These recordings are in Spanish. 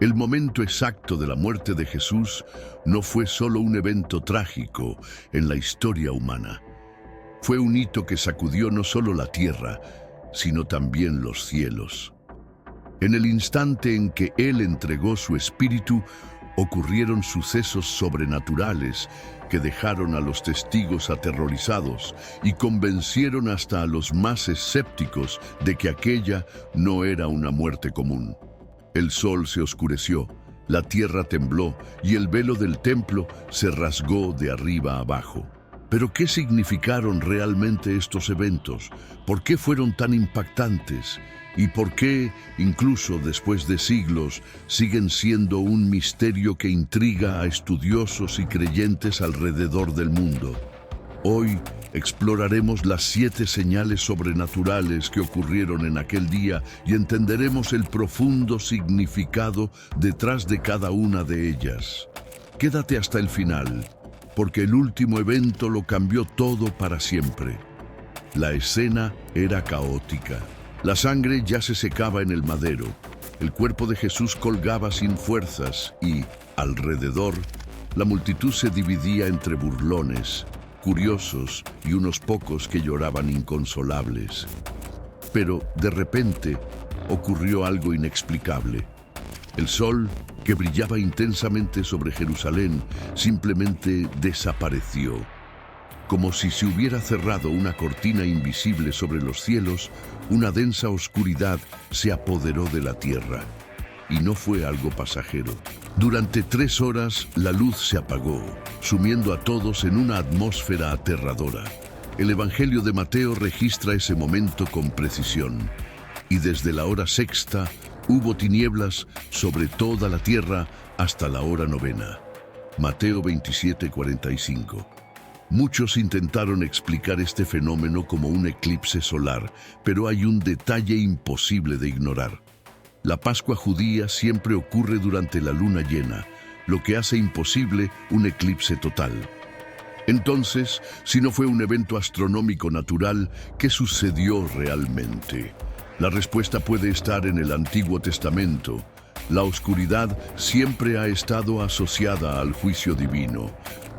El momento exacto de la muerte de Jesús no fue solo un evento trágico en la historia humana. Fue un hito que sacudió no solo la tierra, sino también los cielos. En el instante en que Él entregó su espíritu, ocurrieron sucesos sobrenaturales que dejaron a los testigos aterrorizados y convencieron hasta a los más escépticos de que aquella no era una muerte común. El sol se oscureció, la tierra tembló y el velo del templo se rasgó de arriba abajo. ¿Pero qué significaron realmente estos eventos? ¿Por qué fueron tan impactantes? ¿Y por qué, incluso después de siglos, siguen siendo un misterio que intriga a estudiosos y creyentes alrededor del mundo? Hoy exploraremos las 7 señales sobrenaturales que ocurrieron en aquel día y entenderemos el profundo significado detrás de cada una de ellas. Quédate hasta el final, porque el último evento lo cambió todo para siempre. La escena era caótica. La sangre ya se secaba en el madero. El cuerpo de Jesús colgaba sin fuerzas y, alrededor, la multitud se dividía entre burlones, curiosos y unos pocos que lloraban inconsolables. Pero, de repente, ocurrió algo inexplicable. El sol, que brillaba intensamente sobre Jerusalén, simplemente desapareció. Como si se hubiera cerrado una cortina invisible sobre los cielos, una densa oscuridad se apoderó de la tierra. Y no fue algo pasajero. Durante 3 horas la luz se apagó, sumiendo a todos en una atmósfera aterradora. El Evangelio de Mateo registra ese momento con precisión. Y desde la hora sexta hubo tinieblas sobre toda la tierra hasta la hora 9. Mateo 27:45. Muchos intentaron explicar este fenómeno como un eclipse solar, pero hay un detalle imposible de ignorar. La Pascua judía siempre ocurre durante la luna llena, lo que hace imposible un eclipse total. Entonces, si no fue un evento astronómico natural, ¿qué sucedió realmente? La respuesta puede estar en el Antiguo Testamento. La oscuridad siempre ha estado asociada al juicio divino.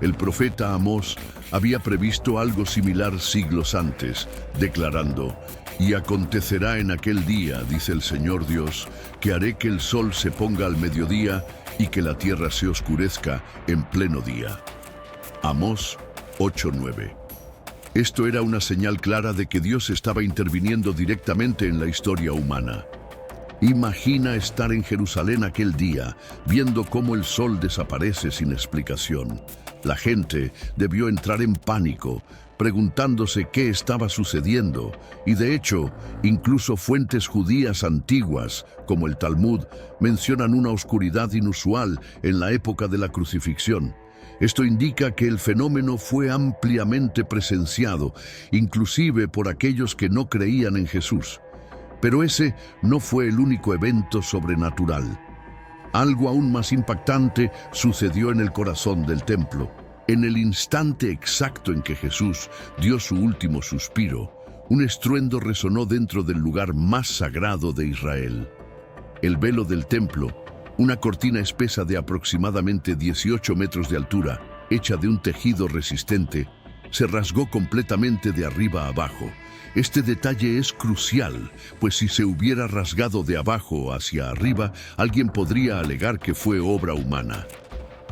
El profeta Amós había previsto algo similar siglos antes, declarando: «Y acontecerá en aquel día, dice el Señor Dios, que haré que el sol se ponga al mediodía y que la tierra se oscurezca en pleno día». Amós 8:9. Esto era una señal clara de que Dios estaba interviniendo directamente en la historia humana. Imagina estar en Jerusalén aquel día, viendo cómo el sol desaparece sin explicación. La gente debió entrar en pánico, preguntándose qué estaba sucediendo, y de hecho, incluso fuentes judías antiguas, como el Talmud, mencionan una oscuridad inusual en la época de la crucifixión. Esto indica que el fenómeno fue ampliamente presenciado, inclusive por aquellos que no creían en Jesús. Pero ese no fue el único evento sobrenatural. Algo aún más impactante sucedió en el corazón del templo. En el instante exacto en que Jesús dio su último suspiro, un estruendo resonó dentro del lugar más sagrado de Israel. El velo del templo, una cortina espesa de aproximadamente 18 metros de altura, hecha de un tejido resistente, se rasgó completamente de arriba a abajo. Este detalle es crucial, pues si se hubiera rasgado de abajo hacia arriba, alguien podría alegar que fue obra humana.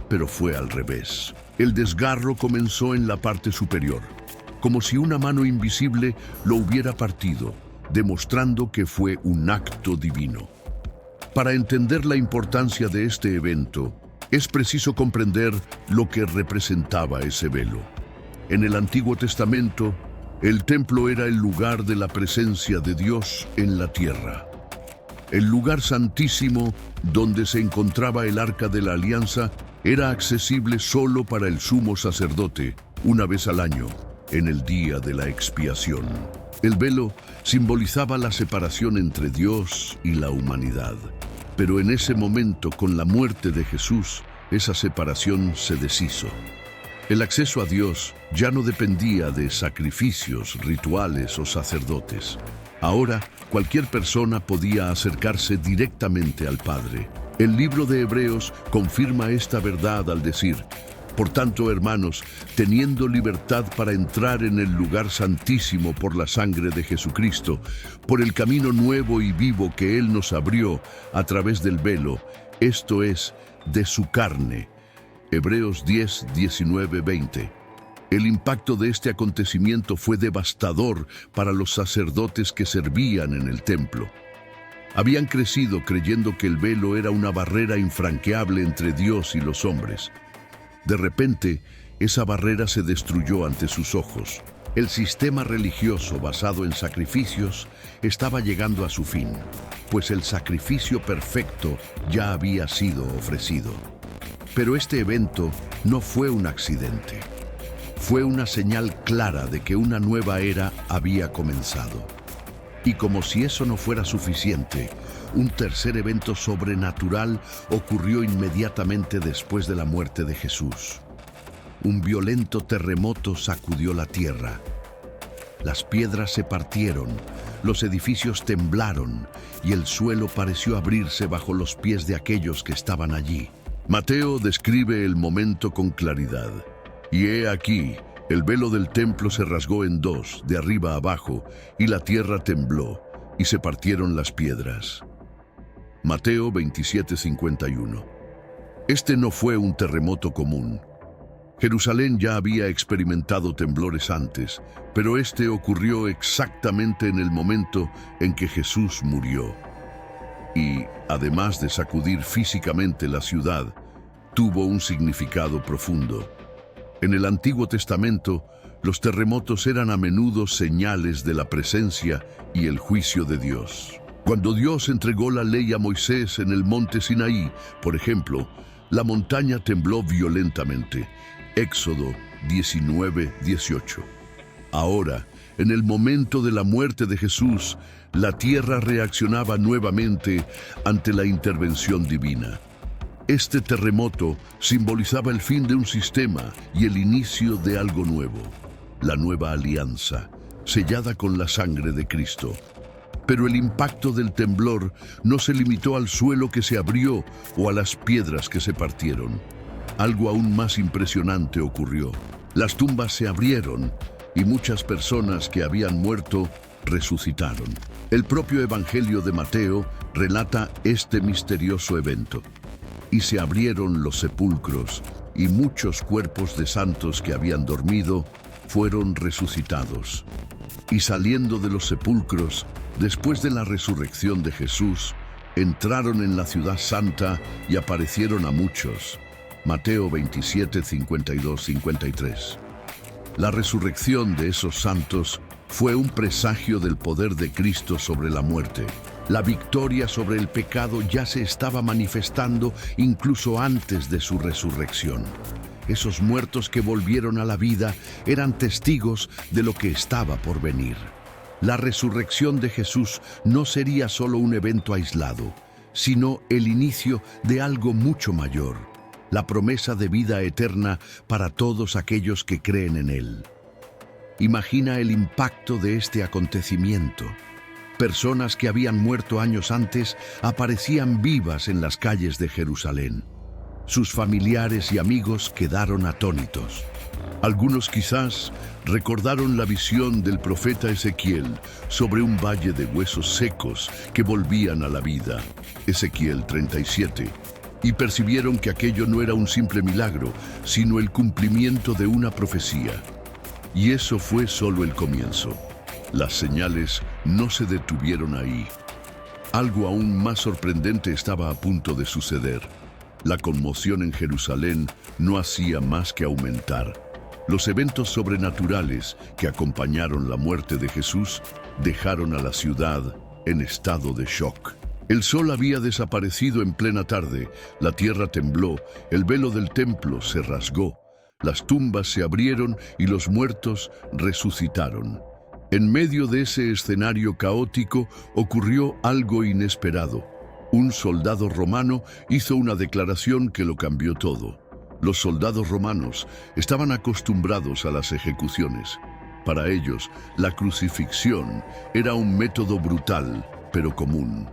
Pero fue al revés. El desgarro comenzó en la parte superior, como si una mano invisible lo hubiera partido, demostrando que fue un acto divino. Para entender la importancia de este evento, es preciso comprender lo que representaba ese velo. En el Antiguo Testamento, el templo era el lugar de la presencia de Dios en la tierra. El lugar santísimo, donde se encontraba el Arca de la Alianza, era accesible solo para el sumo sacerdote, una vez al año, en el día de la expiación. El velo simbolizaba la separación entre Dios y la humanidad. Pero en ese momento, con la muerte de Jesús, esa separación se deshizo. El acceso a Dios ya no dependía de sacrificios, rituales o sacerdotes. Ahora, cualquier persona podía acercarse directamente al Padre. El libro de Hebreos confirma esta verdad al decir: por tanto, hermanos, teniendo libertad para entrar en el lugar santísimo por la sangre de Jesucristo, por el camino nuevo y vivo que Él nos abrió a través del velo, esto es, de su carne. Hebreos 10, 19, 20. El impacto de este acontecimiento fue devastador para los sacerdotes que servían en el templo. Habían crecido creyendo que el velo era una barrera infranqueable entre Dios y los hombres. De repente, esa barrera se destruyó ante sus ojos. El sistema religioso basado en sacrificios estaba llegando a su fin, pues el sacrificio perfecto ya había sido ofrecido. Pero este evento no fue un accidente. Fue una señal clara de que una nueva era había comenzado. Y como si eso no fuera suficiente, un tercer evento sobrenatural ocurrió inmediatamente después de la muerte de Jesús. Un violento terremoto sacudió la tierra. Las piedras se partieron, los edificios temblaron y el suelo pareció abrirse bajo los pies de aquellos que estaban allí. Mateo describe el momento con claridad. Y he aquí, el velo del templo se rasgó en dos, de arriba a abajo, y la tierra tembló, y se partieron las piedras. Mateo 27:51. Este no fue un terremoto común. Jerusalén ya había experimentado temblores antes, pero este ocurrió exactamente en el momento en que Jesús murió. Y, además de sacudir físicamente la ciudad, tuvo un significado profundo. En el Antiguo Testamento, los terremotos eran a menudo señales de la presencia y el juicio de Dios. Cuando Dios entregó la ley a Moisés en el monte Sinaí, por ejemplo, la montaña tembló violentamente. Éxodo 19:18. Ahora, en el momento de la muerte de Jesús, la tierra reaccionaba nuevamente ante la intervención divina. Este terremoto simbolizaba el fin de un sistema y el inicio de algo nuevo, la nueva alianza, sellada con la sangre de Cristo. Pero el impacto del temblor no se limitó al suelo que se abrió o a las piedras que se partieron. Algo aún más impresionante ocurrió. Las tumbas se abrieron y muchas personas que habían muerto resucitaron. El propio Evangelio de Mateo relata este misterioso evento. Y se abrieron los sepulcros, y muchos cuerpos de santos que habían dormido fueron resucitados. Y saliendo de los sepulcros, después de la resurrección de Jesús, entraron en la ciudad santa y aparecieron a muchos. Mateo 27, 52, 53. La resurrección de esos santos fue un presagio del poder de Cristo sobre la muerte. La victoria sobre el pecado ya se estaba manifestando incluso antes de su resurrección. Esos muertos que volvieron a la vida eran testigos de lo que estaba por venir. La resurrección de Jesús no sería solo un evento aislado, sino el inicio de algo mucho mayor, la promesa de vida eterna para todos aquellos que creen en Él. Imagina el impacto de este acontecimiento. Personas que habían muerto años antes aparecían vivas en las calles de Jerusalén. Sus familiares y amigos quedaron atónitos. Algunos quizás recordaron la visión del profeta Ezequiel sobre un valle de huesos secos que volvían a la vida, Ezequiel 37, y percibieron que aquello no era un simple milagro, sino el cumplimiento de una profecía. Y eso fue solo el comienzo. Las señales no se detuvieron ahí. Algo aún más sorprendente estaba a punto de suceder. La conmoción en Jerusalén no hacía más que aumentar. Los eventos sobrenaturales que acompañaron la muerte de Jesús dejaron a la ciudad en estado de shock. El sol había desaparecido en plena tarde, la tierra tembló, el velo del templo se rasgó, las tumbas se abrieron y los muertos resucitaron. En medio de ese escenario caótico ocurrió algo inesperado. Un soldado romano hizo una declaración que lo cambió todo. Los soldados romanos estaban acostumbrados a las ejecuciones. Para ellos, la crucifixión era un método brutal, pero común.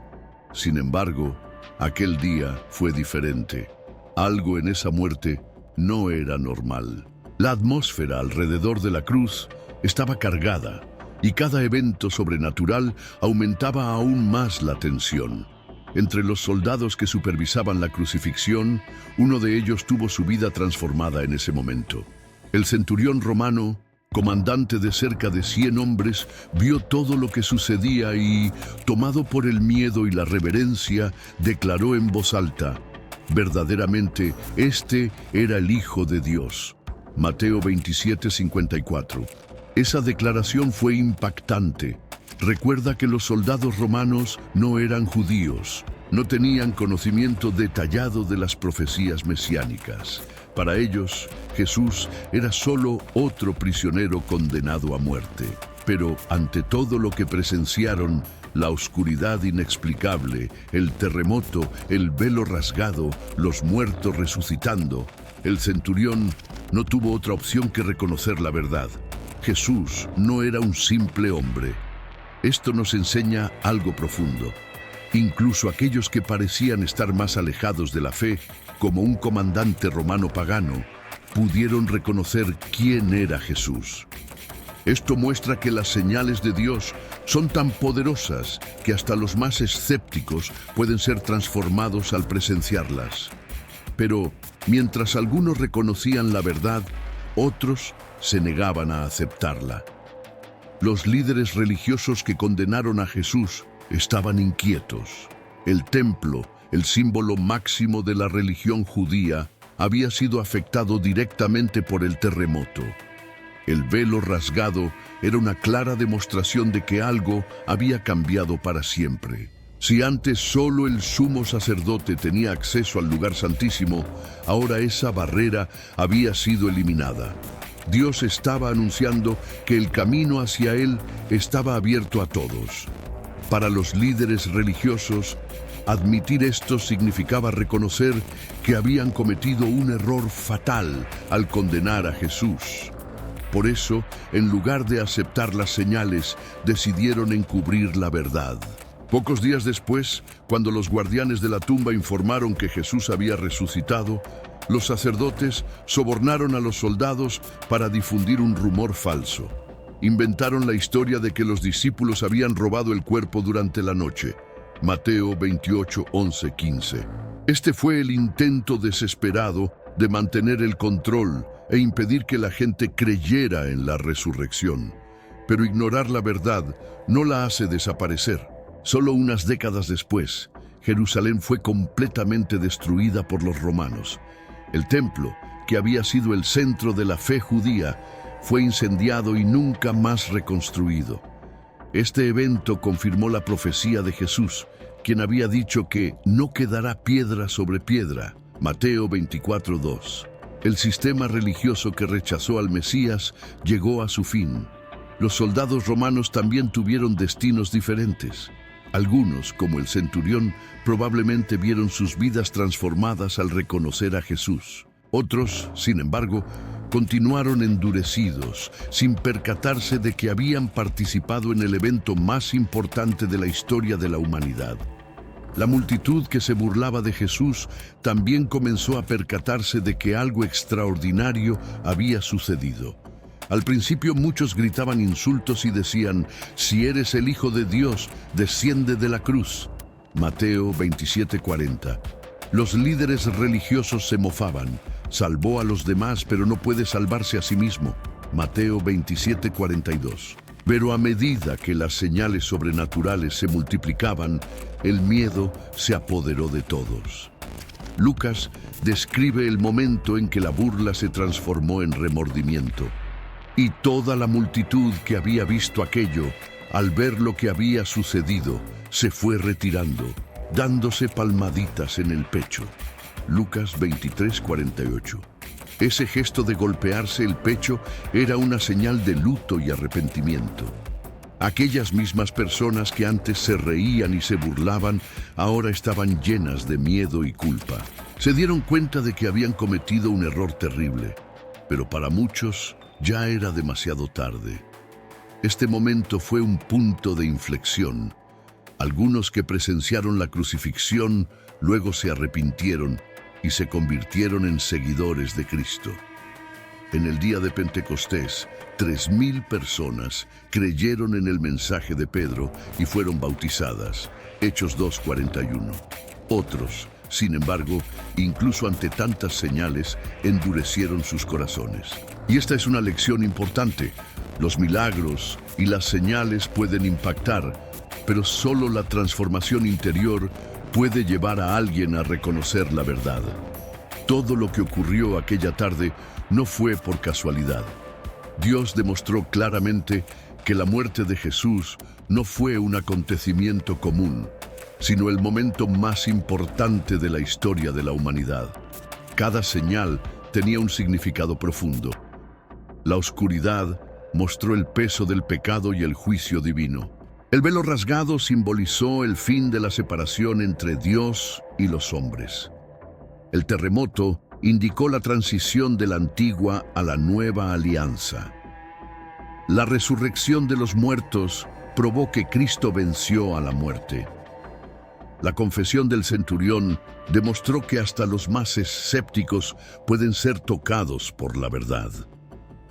Sin embargo, Aquel día fue diferente. Algo en esa muerte no era normal. La atmósfera alrededor de la cruz estaba cargada y cada evento sobrenatural aumentaba aún más la tensión. Entre los soldados que supervisaban la crucifixión, uno de ellos tuvo su vida transformada en ese momento. El centurión romano, comandante de cerca de 100 hombres, vio todo lo que sucedía y, tomado por el miedo y la reverencia, declaró en voz alta: verdaderamente, este era el Hijo de Dios. Mateo 27:54. Esa declaración fue impactante. Recuerda que los soldados romanos no eran judíos, no tenían conocimiento detallado de las profecías mesiánicas. Para ellos, Jesús era solo otro prisionero condenado a muerte. Pero ante todo lo que presenciaron, la oscuridad inexplicable, el terremoto, el velo rasgado, los muertos resucitando, el centurión no tuvo otra opción que reconocer la verdad. Jesús no era un simple hombre. Esto nos enseña algo profundo. Incluso aquellos que parecían estar más alejados de la fe, como un comandante romano pagano, pudieron reconocer quién era Jesús. Esto muestra que las señales de Dios son tan poderosas que hasta los más escépticos pueden ser transformados al presenciarlas. Pero mientras algunos reconocían la verdad, otros se negaban a aceptarla. Los líderes religiosos que condenaron a Jesús estaban inquietos. El templo, el símbolo máximo de la religión judía, había sido afectado directamente por el terremoto. El velo rasgado era una clara demostración de que algo había cambiado para siempre. Si antes solo el sumo sacerdote tenía acceso al lugar santísimo, ahora esa barrera había sido eliminada. Dios estaba anunciando que el camino hacia Él estaba abierto a todos. Para los líderes religiosos, admitir esto significaba reconocer que habían cometido un error fatal al condenar a Jesús. Por eso, en lugar de aceptar las señales, decidieron encubrir la verdad. Pocos días después, cuando los guardianes de la tumba informaron que Jesús había resucitado, los sacerdotes sobornaron a los soldados para difundir un rumor falso. Inventaron la historia de que los discípulos habían robado el cuerpo durante la noche. Mateo 28, 11, 15. Este fue el intento desesperado de mantener el control e impedir que la gente creyera en la resurrección. Pero ignorar la verdad no la hace desaparecer. Solo unas décadas después, Jerusalén fue completamente destruida por los romanos. El templo, que había sido el centro de la fe judía, fue incendiado y nunca más reconstruido. Este evento confirmó la profecía de Jesús, quien había dicho que no quedará piedra sobre piedra. Mateo 24:2. El sistema religioso que rechazó al Mesías llegó a su fin. Los soldados romanos también tuvieron destinos diferentes. Algunos, como el centurión, probablemente vieron sus vidas transformadas al reconocer a Jesús. Otros, sin embargo, continuaron endurecidos, sin percatarse de que habían participado en el evento más importante de la historia de la humanidad. La multitud que se burlaba de Jesús también comenzó a percatarse de que algo extraordinario había sucedido. Al principio muchos gritaban insultos y decían: «Si eres el Hijo de Dios, desciende de la cruz». Mateo 27:40. Los líderes religiosos se mofaban: «Salvó a los demás, pero no puede salvarse a sí mismo». Mateo 27:42. Pero a medida que las señales sobrenaturales se multiplicaban, el miedo se apoderó de todos. Lucas describe el momento en que la burla se transformó en remordimiento. Y toda la multitud que había visto aquello, al ver lo que había sucedido, se fue retirando, dándose palmaditas en el pecho. Lucas 23:48. Ese gesto de golpearse el pecho era una señal de luto y arrepentimiento. Aquellas mismas personas que antes se reían y se burlaban, ahora estaban llenas de miedo y culpa. Se dieron cuenta de que habían cometido un error terrible, pero para muchos ya era demasiado tarde. Este momento fue un punto de inflexión. Algunos que presenciaron la crucifixión luego se arrepintieron y se convirtieron en seguidores de Cristo. En el día de Pentecostés, 3.000 personas creyeron en el mensaje de Pedro y fueron bautizadas. Hechos 2:41. Otros, sin embargo, incluso ante tantas señales, endurecieron sus corazones. Y esta es una lección importante. Los milagros y las señales pueden impactar, pero solo la transformación interior puede llevar a alguien a reconocer la verdad. Todo lo que ocurrió aquella tarde no fue por casualidad. Dios demostró claramente que la muerte de Jesús no fue un acontecimiento común, sino el momento más importante de la historia de la humanidad. Cada señal tenía un significado profundo. La oscuridad mostró el peso del pecado y el juicio divino. El velo rasgado simbolizó el fin de la separación entre Dios y los hombres. El terremoto indicó la transición de la antigua a la nueva alianza. La resurrección de los muertos probó que Cristo venció a la muerte. La confesión del centurión demostró que hasta los más escépticos pueden ser tocados por la verdad.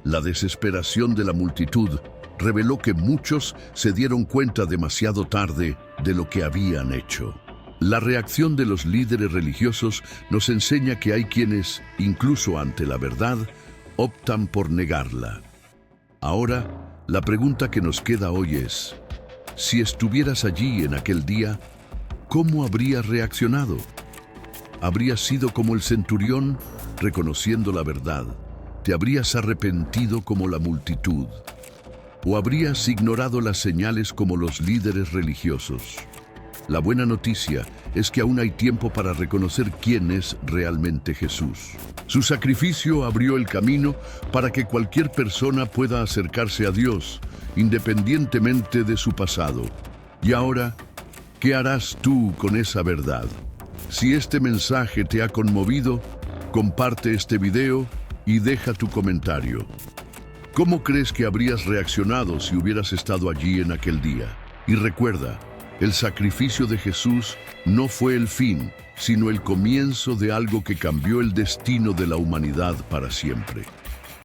La desesperación de la multitud reveló que muchos se dieron cuenta demasiado tarde de lo que habían hecho. La reacción de los líderes religiosos nos enseña que hay quienes, incluso ante la verdad, optan por negarla. Ahora, la pregunta que nos queda hoy es, si estuvieras allí en aquel día, ¿cómo habrías reaccionado? ¿Habrías sido como el centurión, reconociendo la verdad? ¿Te habrías arrepentido como la multitud? ¿O habrías ignorado las señales como los líderes religiosos? La buena noticia es que aún hay tiempo para reconocer quién es realmente Jesús. Su sacrificio abrió el camino para que cualquier persona pueda acercarse a Dios, independientemente de su pasado. Y ahora, ¿qué harás tú con esa verdad? Si este mensaje te ha conmovido, comparte este video y deja tu comentario. ¿Cómo crees que habrías reaccionado si hubieras estado allí en aquel día? Y recuerda, el sacrificio de Jesús no fue el fin, sino el comienzo de algo que cambió el destino de la humanidad para siempre.